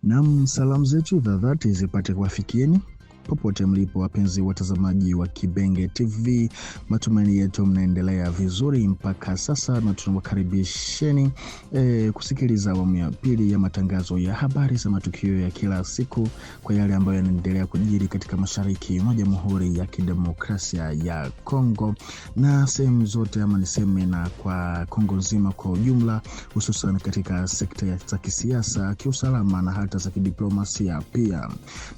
Naam, salamu zetu za dhati zipate kuwafikieni popote mlipo wapenzi watazamaji wa Kibenge TV. Matumaini yetu mnaendelea vizuri mpaka sasa, na tunawakaribisheni kusikiliza awamu ya pili ya matangazo ya habari za matukio ya kila siku kwa yale ambayo yanaendelea kujiri katika mashariki mwa Jamhuri ya Kidemokrasia ya Kongo na sehemu zote, ama niseme na kwa Kongo nzima kwa ujumla, hususan katika sekta za kisiasa, kiusalama na hata za kidiplomasia pia.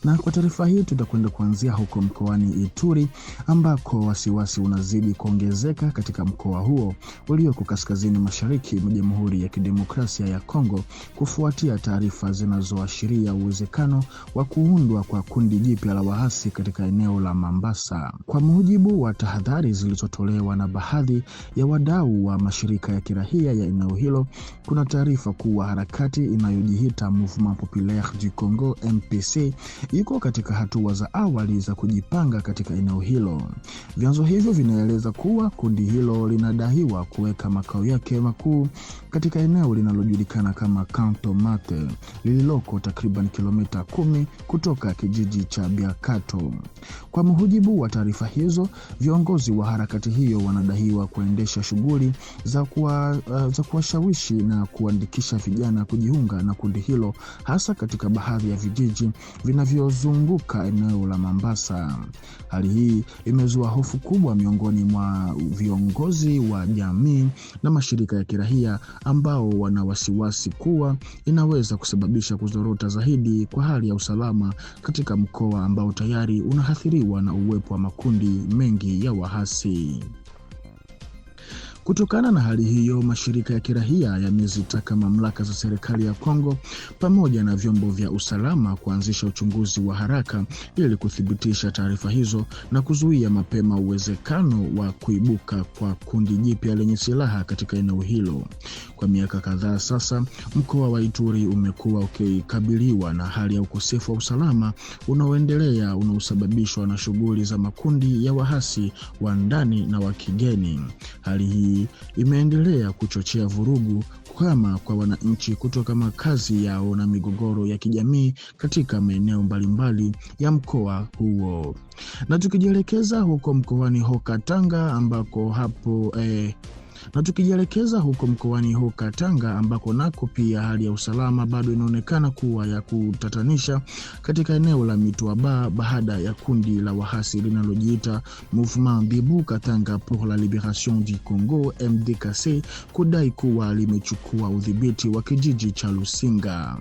Na kwa taarifa hii tutakwenda kuanzia huko mkoani Ituri, ambako wasiwasi unazidi kuongezeka katika mkoa huo ulioko kaskazini mashariki mwa Jamhuri ya Kidemokrasia ya Kongo kufuatia taarifa zinazoashiria uwezekano wa kuundwa kwa kundi jipya la waasi katika eneo la Mambasa. Kwa mujibu wa tahadhari zilizotolewa na baadhi ya wadau wa mashirika ya kiraia ya eneo hilo, kuna taarifa kuwa harakati inayojiita Mouvement Populaire du Congo MPC iko katika hatua za awali za kujipanga katika eneo hilo. Vyanzo hivyo vinaeleza kuwa kundi hilo linadaiwa kuweka makao yake makuu katika eneo linalojulikana kama Kanto Mate, lililoko takriban kilomita 10 kutoka kijiji cha Biakato. Kwa mujibu wa taarifa hizo, viongozi wa harakati hiyo wanadaiwa kuendesha shughuli za kuwashawishi na kuandikisha vijana kujiunga na kundi hilo, hasa katika baadhi ya vijiji vinavyozunguka eneo la Mambasa. Hali hii imezua hofu kubwa miongoni mwa viongozi wa jamii na mashirika ya kiraia, ambao wana wasiwasi kuwa inaweza kusababisha kuzorota zaidi kwa hali ya usalama katika mkoa ambao tayari unaathiriwa na uwepo wa makundi mengi ya waasi. Kutokana na hali hiyo, mashirika ya kiraia yamezitaka mamlaka za serikali ya Kongo pamoja na vyombo vya usalama kuanzisha uchunguzi wa haraka ili kuthibitisha taarifa hizo na kuzuia mapema uwezekano wa kuibuka kwa kundi jipya lenye silaha katika eneo hilo. Kwa miaka kadhaa sasa, mkoa wa Ituri umekuwa ukikabiliwa na hali ya ukosefu wa usalama unaoendelea unaosababishwa na shughuli za makundi ya waasi wa ndani na wa kigeni. Hali hii imeendelea kuchochea vurugu, kuhama kwa wananchi kutoka makazi yao na migogoro ya kijamii katika maeneo mbalimbali ya mkoa huo. Na tukijielekeza huko mkoani Haut-Katanga ambako nako pia hali ya usalama bado inaonekana kuwa ya kutatanisha katika eneo la Mitwaba baada ya kundi la waasi linalojiita Mouvement Bibu Katanga pour la Libération du Congo MDKC kudai kuwa limechukua udhibiti wa kijiji cha Lusinga.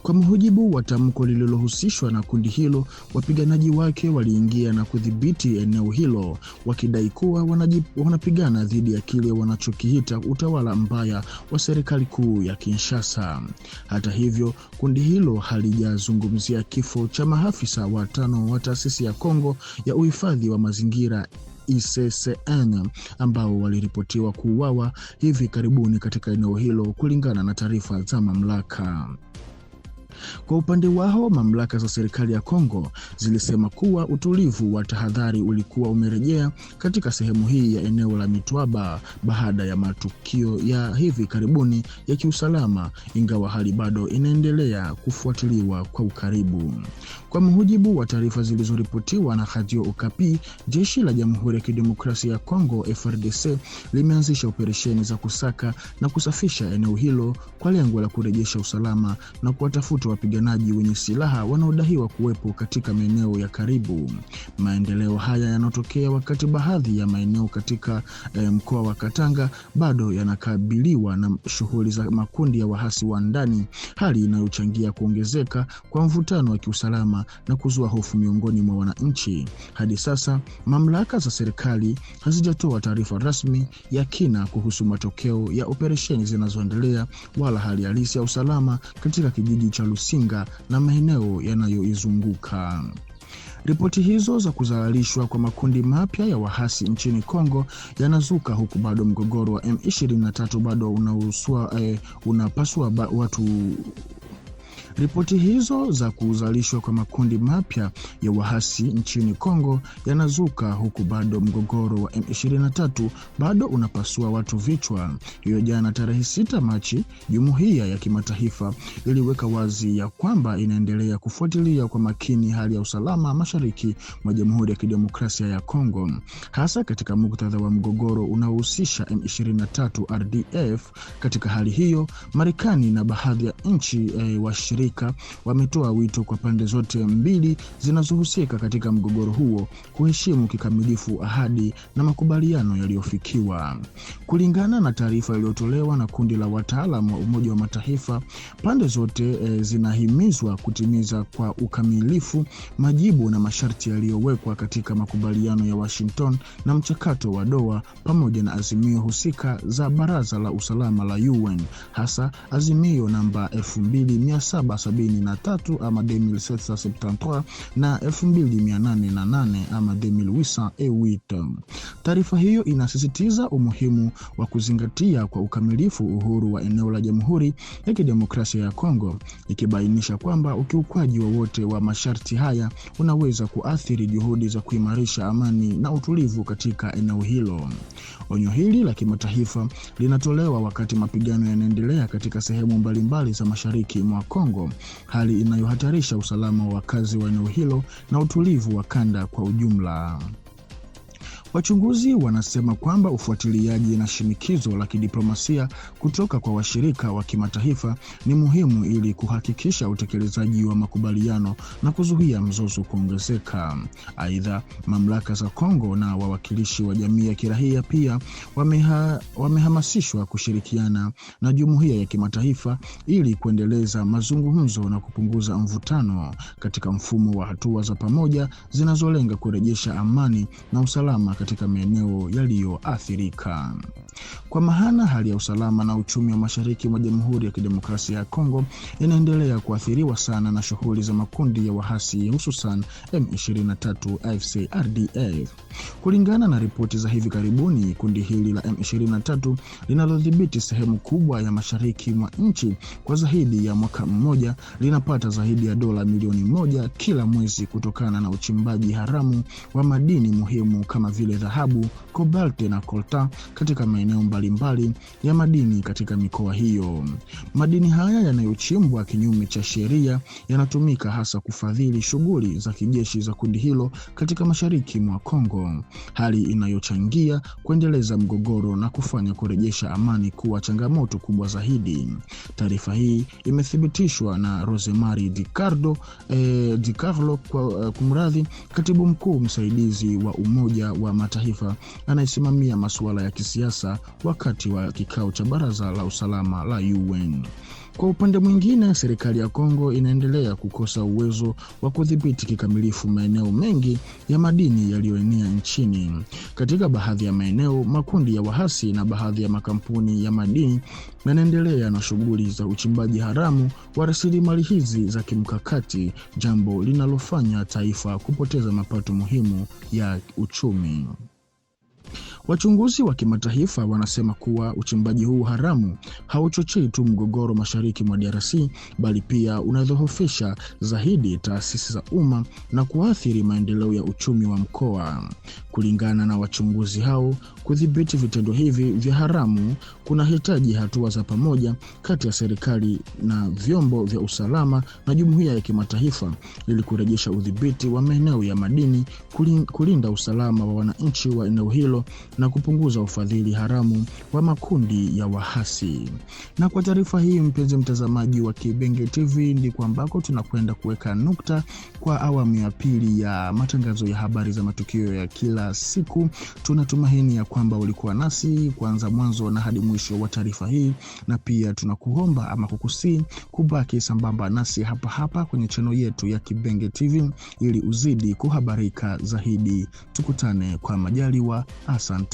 Kwa mujibu wa tamko lililohusishwa na kundi hilo, wapiganaji wake waliingia na kudhibiti eneo hilo wakidai kuwa wanapigana dhidi ya kile wanachokiita utawala mbaya wa serikali kuu ya Kinshasa. Hata hivyo, kundi hilo halijazungumzia kifo cha maafisa watano wa taasisi ya Kongo ya uhifadhi wa mazingira ICCN ambao waliripotiwa kuuawa hivi karibuni katika eneo hilo kulingana na taarifa za mamlaka. Kwa upande wao, mamlaka za serikali ya Kongo zilisema kuwa utulivu wa tahadhari ulikuwa umerejea katika sehemu hii ya eneo la Mitwaba baada ya matukio ya hivi karibuni ya kiusalama, ingawa hali bado inaendelea kufuatiliwa kwa ukaribu. Kwa mujibu wa taarifa zilizoripotiwa na Radio Okapi, jeshi la Jamhuri ya Kidemokrasia ya Kongo FARDC limeanzisha operesheni za kusaka na kusafisha eneo hilo kwa lengo la kurejesha usalama na kuwatafuta wapiganaji wenye silaha wanaodaiwa kuwepo katika maeneo ya karibu. Maendeleo haya yanatokea wakati baadhi ya maeneo katika mkoa wa Katanga bado yanakabiliwa na shughuli za makundi ya waasi wa ndani, hali inayochangia kuongezeka kwa mvutano wa kiusalama na kuzua hofu miongoni mwa wananchi. Hadi sasa, mamlaka za serikali hazijatoa taarifa rasmi ya kina kuhusu matokeo ya operesheni zinazoendelea wala hali halisi ya usalama katika kijiji cha Lusinga na maeneo yanayoizunguka. Ripoti hizo za kuzalishwa kwa makundi mapya ya waasi nchini Kongo yanazuka huku bado mgogoro wa M23 bado unapasua watu Ripoti hizo za kuzalishwa kwa makundi mapya ya wahasi nchini Kongo yanazuka huku bado mgogoro wa M23 bado unapasua watu vichwa. Hiyo jana tarehe 6 Machi, jumuiya ya kimataifa iliweka wazi ya kwamba inaendelea kufuatilia kwa makini hali ya usalama mashariki mwa Jamhuri ya Kidemokrasia ya Kongo, hasa katika muktadha wa mgogoro unaohusisha M23 RDF. Katika hali hiyo, Marekani na baadhi ya nchi washirika wametoa wito kwa pande zote mbili zinazohusika katika mgogoro huo kuheshimu kikamilifu ahadi na makubaliano yaliyofikiwa. Kulingana na taarifa iliyotolewa na kundi la wataalamu wa Umoja wa Mataifa, pande zote zinahimizwa kutimiza kwa ukamilifu majibu na masharti yaliyowekwa katika makubaliano ya Washington na mchakato wa Doha pamoja na azimio husika za Baraza la Usalama la UN, hasa azimio namba 2773 ama 2773 na 2808 ama 2808. Taarifa hiyo inasisitiza umuhimu wa kuzingatia kwa ukamilifu uhuru wa eneo la Jamhuri ya Kidemokrasia ya Kongo, ikibainisha kwamba ukiukwaji wowote wa masharti haya unaweza kuathiri juhudi za kuimarisha amani na utulivu katika eneo hilo. Onyo hili la kimataifa linatolewa wakati mapigano yanaendelea katika sehemu mbalimbali za mashariki mwa Kongo, hali inayohatarisha usalama wa wakazi wa eneo hilo na utulivu wa kanda kwa ujumla. Wachunguzi wanasema kwamba ufuatiliaji na shinikizo la kidiplomasia kutoka kwa washirika wa kimataifa ni muhimu ili kuhakikisha utekelezaji wa makubaliano na kuzuia mzozo kuongezeka. Aidha, mamlaka za Kongo na wawakilishi wa jamii ya kiraia pia wamehamasishwa kushirikiana na jumuiya ya kimataifa ili kuendeleza mazungumzo na kupunguza mvutano katika mfumo wa hatua za pamoja zinazolenga kurejesha amani na usalama katika maeneo yaliyoathirika. Kwa maana hali ya usalama na uchumi wa mashariki mwa Jamhuri ya Kidemokrasia ya Kongo inaendelea kuathiriwa sana na shughuli za makundi ya wahasi, hususan M23 AFC RDF. Kulingana na ripoti za hivi karibuni, kundi hili la M23 linalodhibiti sehemu kubwa ya mashariki mwa nchi kwa zaidi ya mwaka mmoja linapata zaidi ya dola milioni 1 kila mwezi kutokana na uchimbaji haramu wa madini muhimu kama vile dhahabu, kobalti na kolta katika maeneo mbalimbali ya madini katika mikoa hiyo. Madini haya yanayochimbwa kinyume cha sheria yanatumika hasa kufadhili shughuli za kijeshi za kundi hilo katika mashariki mwa Kongo, hali inayochangia kuendeleza mgogoro na kufanya kurejesha amani kuwa changamoto kubwa zaidi. Taarifa hii imethibitishwa na Rosemary Di Carlo kumradhi, katibu mkuu msaidizi wa Umoja wa Mataifa anayesimamia masuala ya kisiasa wakati wa kikao cha Baraza la Usalama la UN. Kwa upande mwingine, serikali ya Kongo inaendelea kukosa uwezo wa kudhibiti kikamilifu maeneo mengi ya madini yaliyoenea nchini. Katika baadhi ya maeneo, makundi ya wahasi na baadhi ya makampuni ya madini yanaendelea na shughuli za uchimbaji haramu wa rasilimali hizi za kimkakati, jambo linalofanya taifa kupoteza mapato muhimu ya uchumi. Wachunguzi wa kimataifa wanasema kuwa uchimbaji huu haramu hauchochei tu mgogoro mashariki mwa DRC, bali pia unadhoofisha zaidi taasisi za umma na kuathiri maendeleo ya uchumi wa mkoa. Kulingana na wachunguzi hao, kudhibiti vitendo hivi vya haramu kunahitaji hatua za pamoja kati ya serikali na vyombo vya usalama na jumuiya ya kimataifa ili kurejesha udhibiti wa maeneo ya madini, kulinda usalama wa wananchi wa eneo hilo na kupunguza ufadhili haramu wa makundi ya wahasi. Na kwa taarifa hii, mpenzi mtazamaji wa Kibenge TV, ndiko ambako tunakwenda kuweka nukta kwa awamu ya pili ya matangazo ya habari za matukio ya kila siku. Tunatumaini ya kwamba ulikuwa nasi kuanza mwanzo na hadi mwisho wa taarifa hii, na pia tunakuomba ama kukusii kubaki sambamba nasi hapa hapa kwenye channel yetu ya Kibenge TV ili uzidi kuhabarika zaidi. Tukutane kwa majaliwa. Asante.